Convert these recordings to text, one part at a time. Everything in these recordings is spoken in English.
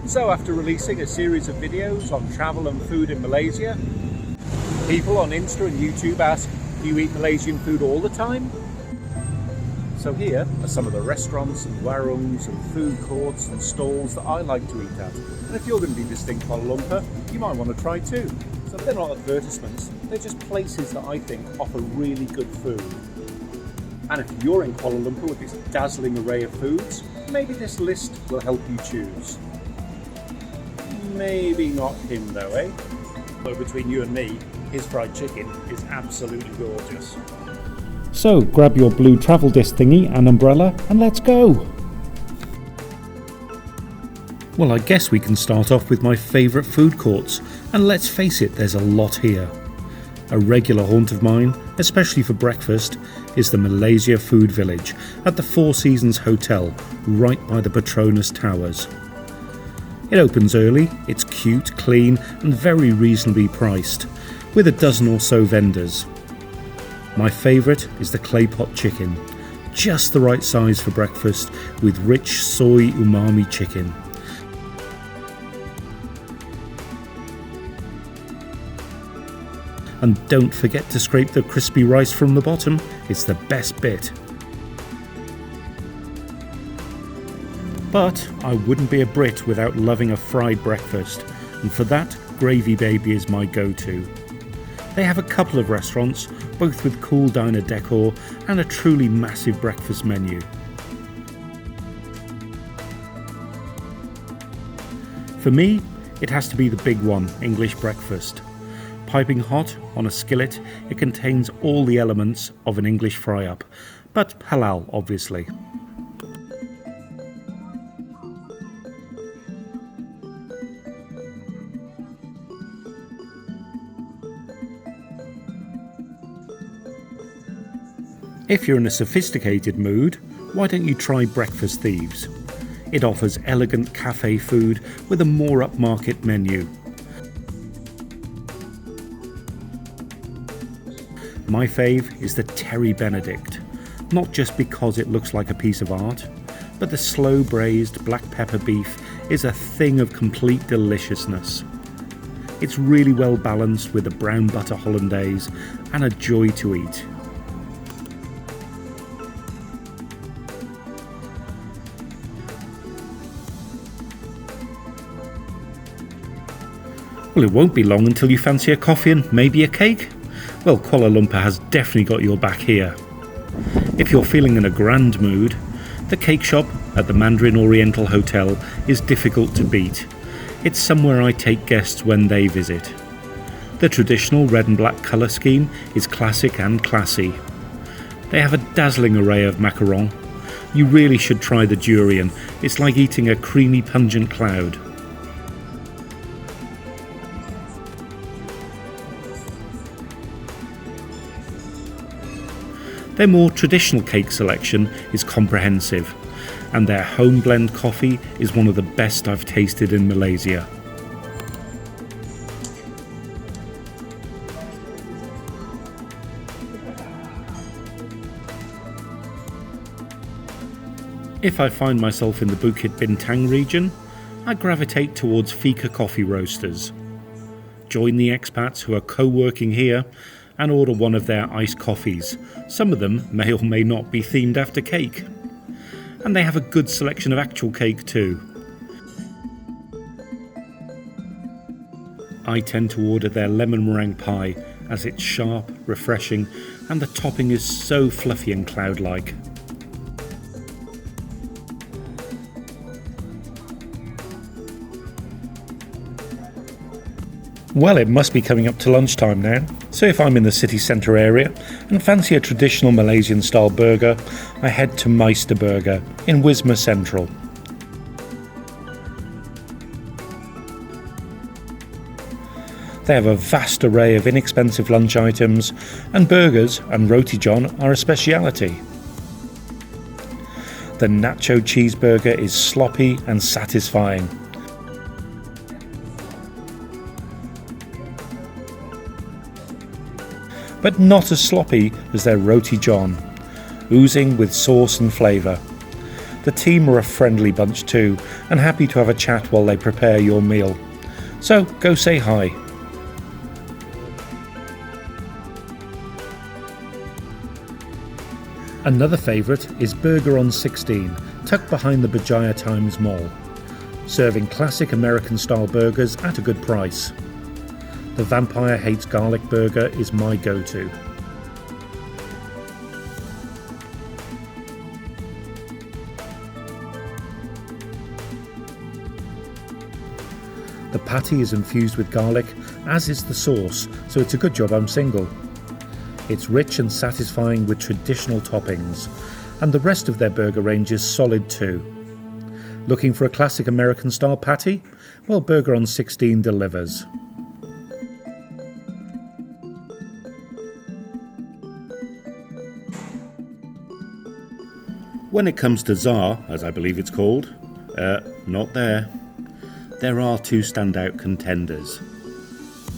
So after releasing a series of videos on travel and food in Malaysia, people on Insta and YouTube ask, do you eat Malaysian food all the time? So here are some of the restaurants and warungs and food courts and stalls that I like to eat at. And if you're going to be visiting Kuala Lumpur, you might want to try too. So they're not advertisements, they're just places that I think offer really good food. And if you're in Kuala Lumpur with this dazzling array of foods, maybe this list will help you choose. Maybe not him though, eh? But between you and me, his fried chicken is absolutely gorgeous. So grab your blue travel disc thingy and umbrella and let's go! Well, I guess we can start off with my favourite food courts, and let's face it, there's a lot here. A regular haunt of mine, especially for breakfast, is the Malaysia Food Village at the Four Seasons Hotel, right by the Petronas Towers. It opens early, it's cute, clean and very reasonably priced, with a dozen or so vendors. My favourite is the clay pot chicken, just the right size for breakfast with rich soy umami chicken. And don't forget to scrape the crispy rice from the bottom, it's the best bit. But I wouldn't be a Brit without loving a fried breakfast, and for that, Gravy Baby is my go-to. They have a couple of restaurants, both with cool diner decor and a truly massive breakfast menu. For me, it has to be the big one, English breakfast. Piping hot on a skillet, it contains all the elements of an English fry-up, but halal obviously. If you're in a sophisticated mood, why don't you try Breakfast Thieves? It offers elegant cafe food with a more upmarket menu. My fave is the Terry Benedict, not just because it looks like a piece of art, but the slow braised black pepper beef is a thing of complete deliciousness. It's really well balanced with a brown butter hollandaise and a joy to eat. Well, it won't be long until you fancy a coffee and maybe a cake. Well, Kuala Lumpur has definitely got your back here. If you're feeling in a grand mood, the cake shop at the Mandarin Oriental Hotel is difficult to beat. It's somewhere I take guests when they visit. The traditional red and black colour scheme is classic and classy. They have a dazzling array of macarons. You really should try the durian. It's like eating a creamy pungent cloud. Their more traditional cake selection is comprehensive, and their home blend coffee is one of the best I've tasted in Malaysia. If I find myself in the Bukit Bintang region, I gravitate towards FICA Coffee roasters. Join the expats who are co-working here and order one of their iced coffees. Some of them may or may not be themed after cake. And they have a good selection of actual cake too. I tend to order their lemon meringue pie as it's sharp, refreshing, and the topping is so fluffy and cloud-like. Well, it must be coming up to lunchtime now, so if I'm in the city centre area and fancy a traditional Malaysian style burger, I head to Meister Burger in Wisma Central. They have a vast array of inexpensive lunch items, and burgers and roti john are a speciality. The nacho cheeseburger is sloppy and satisfying. But not as sloppy as their roti john, oozing with sauce and flavour. The team are a friendly bunch too, and happy to have a chat while they prepare your meal. So go say hi. Another favourite is Burger on 16, tucked behind the Berjaya Times Mall, serving classic American-style burgers at a good price. The Vampire Hates Garlic Burger is my go-to. The patty is infused with garlic, as is the sauce, so it's a good job I'm single. It's rich and satisfying with traditional toppings, and the rest of their burger range is solid too. Looking for a classic American-style patty? Well, Burger on 16 delivers. When it comes to Tsar, as I believe it's called, not there. There are two standout contenders.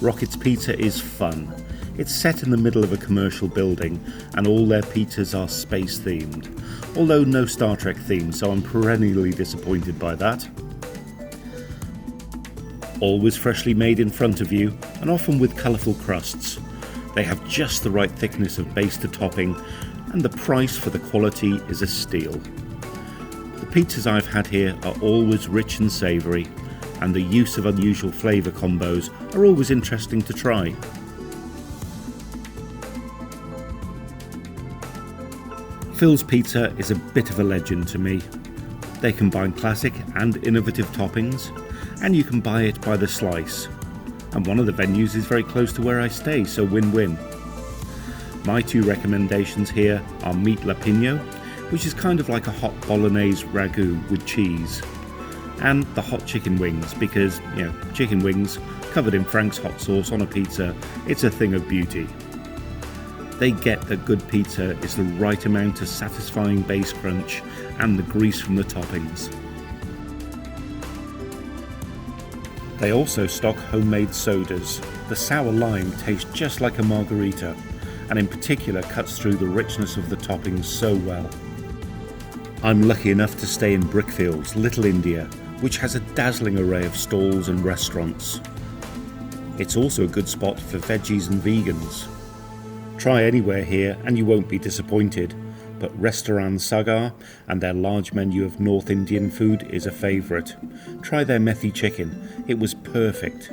Rocket's Pizza is fun. It's set in the middle of a commercial building, and all their pizzas are space themed, although no Star Trek theme, so I'm perennially disappointed by that. Always freshly made in front of you, and often with colourful crusts. They have just the right thickness of base to topping, and the price for the quality is a steal. The pizzas I've had here are always rich and savoury, and the use of unusual flavour combos are always interesting to try. Phil's Pizza is a bit of a legend to me. They combine classic and innovative toppings, and you can buy it by the slice. And one of the venues is very close to where I stay, so win-win. My two recommendations here are Meat Lapino, which is kind of like a hot bolognese ragu with cheese, and the hot chicken wings, because, chicken wings covered in Frank's hot sauce on a pizza, it's a thing of beauty. They get that good pizza is the right amount of satisfying base crunch and the grease from the toppings. They also stock homemade sodas. The sour lime tastes just like a margarita, and in particular cuts through the richness of the toppings so well. I'm lucky enough to stay in Brickfields, Little India, which has a dazzling array of stalls and restaurants. It's also a good spot for veggies and vegans. Try anywhere here and you won't be disappointed, but Restaurant Sagar and their large menu of North Indian food is a favourite. Try their methi chicken, it was perfect.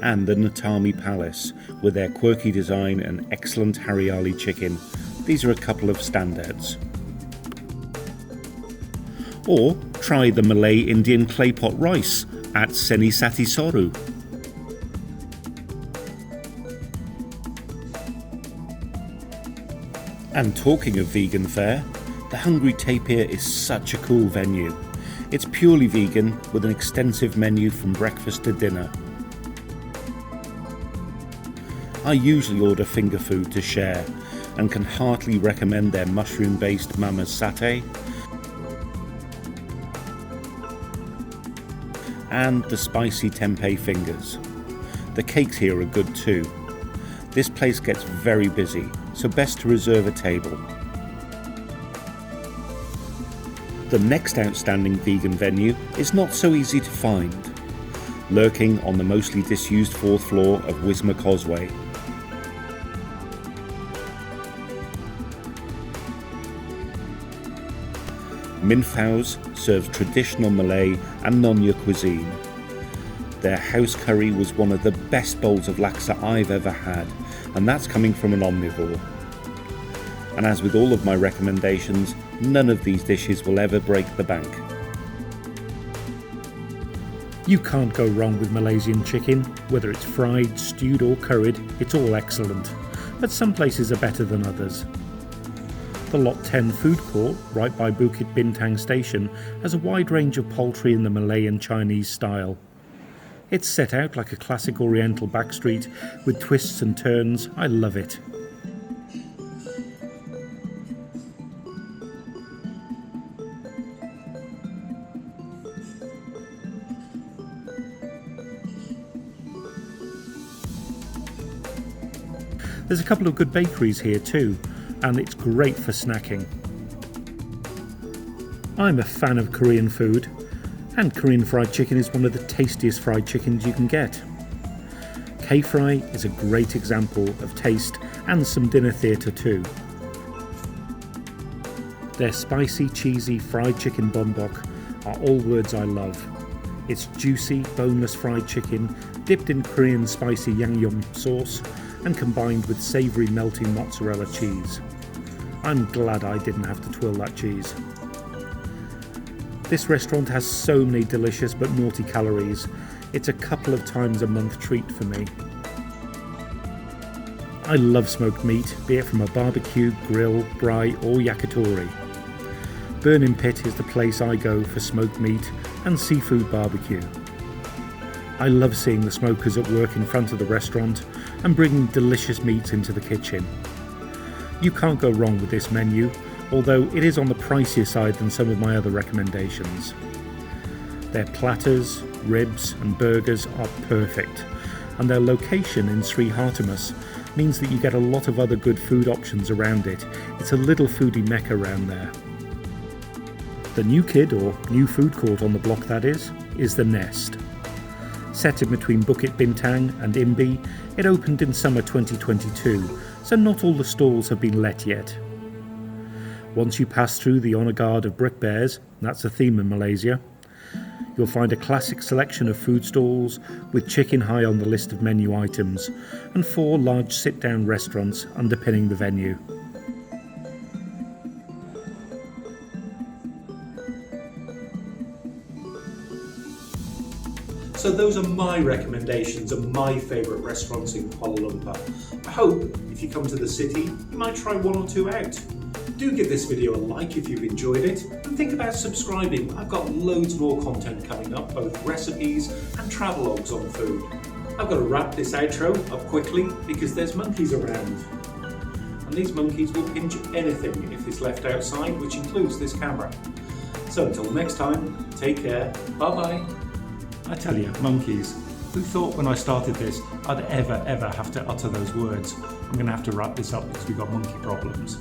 And the Natami Palace, with their quirky design and excellent Haryali chicken. These are a couple of standouts. Or try the Malay Indian clay pot rice at Senisati Soru. And talking of vegan fare, the Hungry Tapir is such a cool venue. It's purely vegan with an extensive menu from breakfast to dinner. I usually order finger food to share and can heartily recommend their mushroom-based Mama's satay and the spicy tempeh fingers. The cakes here are good too. This place gets very busy, so best to reserve a table. The next outstanding vegan venue is not so easy to find, lurking on the mostly disused 4th floor of Wisma Causeway. Minfau's serves traditional Malay and Nonya cuisine. Their house curry was one of the best bowls of laksa I've ever had, and that's coming from an omnivore. And as with all of my recommendations, none of these dishes will ever break the bank. You can't go wrong with Malaysian chicken. Whether it's fried, stewed or curried, it's all excellent, but some places are better than others. The Lot 10 food court, right by Bukit Bintang station, has a wide range of poultry in the Malay and Chinese style. It's set out like a classic oriental backstreet with twists and turns. I love it. There's a couple of good bakeries here too, and it's great for snacking. I'm a fan of Korean food, and Korean fried chicken is one of the tastiest fried chickens you can get. K-Fry is a great example of taste and some dinner theatre too. Their spicy, cheesy fried chicken bombok are all words I love. It's juicy, boneless fried chicken dipped in Korean spicy yangnyeom sauce and combined with savoury melting mozzarella cheese. I'm glad I didn't have to twirl that cheese. This restaurant has so many delicious but naughty calories. It's a couple of times a month treat for me. I love smoked meat, be it from a barbecue, grill, braai or yakitori. Burning Pit is the place I go for smoked meat and seafood barbecue. I love seeing the smokers at work in front of the restaurant and bringing delicious meats into the kitchen. You can't go wrong with this menu, although it is on the pricier side than some of my other recommendations. Their platters, ribs and burgers are perfect, and their location in Sri Hartamus means that you get a lot of other good food options around it. It's a little foodie mecca around there. The new kid, or new food court on the block that is the Nest. Set in between Bukit Bintang and Imbi, it opened in summer 2022, so not all the stalls have been let yet. Once you pass through the honour guard of brick bears, that's a theme in Malaysia, you'll find a classic selection of food stalls with chicken high on the list of menu items and 4 large sit-down restaurants underpinning the venue. So those are my recommendations of my favourite restaurants in Kuala Lumpur. I hope if you come to the city, you might try 1 or 2 out. Do give this video a like if you've enjoyed it, and think about subscribing. I've got loads more content coming up, both recipes and travelogues on food. I've got to wrap this outro up quickly because there's monkeys around. And these monkeys will pinch anything if it's left outside, which includes this camera. So until next time, take care, bye bye. I tell you, monkeys, who thought when I started this I'd ever have to utter those words? I'm going to have to wrap this up because we've got monkey problems.